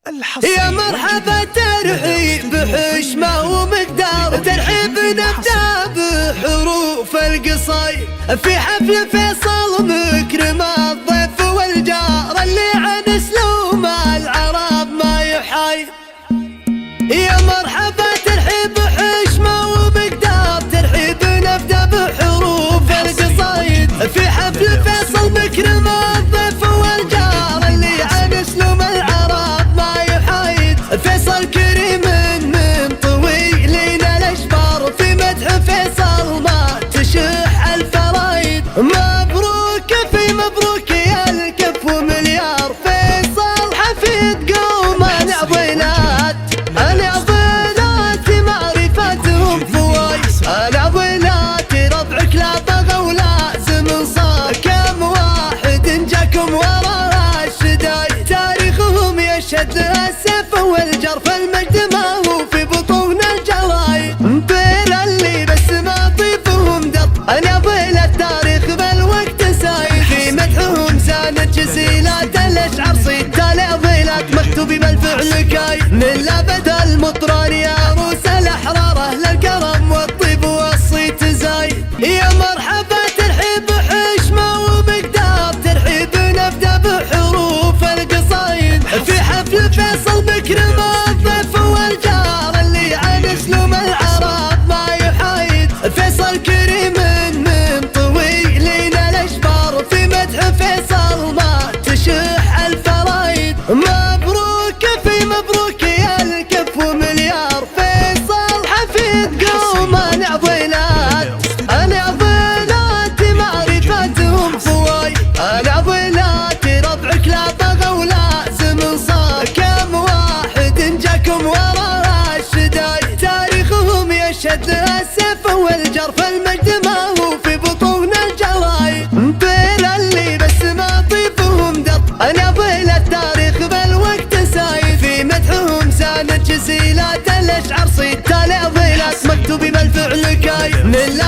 يا مرحبا ترحيب بحشمة ومقدار، ترحيب نبدأ بحروف القصيد في حفل فيصل مكرم الضيف والجار اللي عن اسلوب العرب ما يحايد. يا مرحبا ترحيب بحشمة ومقدار، ترحيب نبدأ بحروف القصيد في حفل فيصل مكرم الضيف والجار اللي عن اسلوب العرب ما يحايد. فيصل كريم من طويلين الاشبار، في مدح فيصل ما تشح الفرايد. مبروك في مبروك يا الكف ومليار، فيصل حفيد قوم العضلات، العضلات معرفتهم فوايد، العضلات ربعك لا طغى ولازم صار. كم واحد جاكم ورا الشدايد، تاريخهم يشهد السيف والجرف، المجد ما هو في بطون الجرايد. بين اللي بس ما طيفهم دط، العضل التاريخ بالوقت سايد، في مدحهم ساند جسيلات الاشعار صيد، العضلات مكتوب بالفعل كايد. من لابد المطران يا روس الاحرار، اهل الكرم والطيب والصيت زايد. يا مرحبا ترحيب بحشمة ومقدار، ترحيب نبدأ بحروف القصايد في حفل فيصل مكرم الضيف والجار اللي عن اسلوب العرب ما يحايد. فيصل كريم من طويلين الاشبار، في مدح فيصل ما تشح الفرايد. مبروك في مبروك يا الكف ومليار، فيصل حفيد قوم العضلات، العضلات معرفتهم فوايد، العضلات ربعك لا طغى ولازم صار. كم واحد جاكم ورا الشدايد، تاريخهم يشهد السيف والجرف، المجد ما هو في بطون الجرايد. بين اللي بس ما طيفهم دط، العضل التاريخ بالوقت سايد، في مدحهم ساند جسيلات الاشعار صيد، العضلات مكتوب بالفعل كايد. من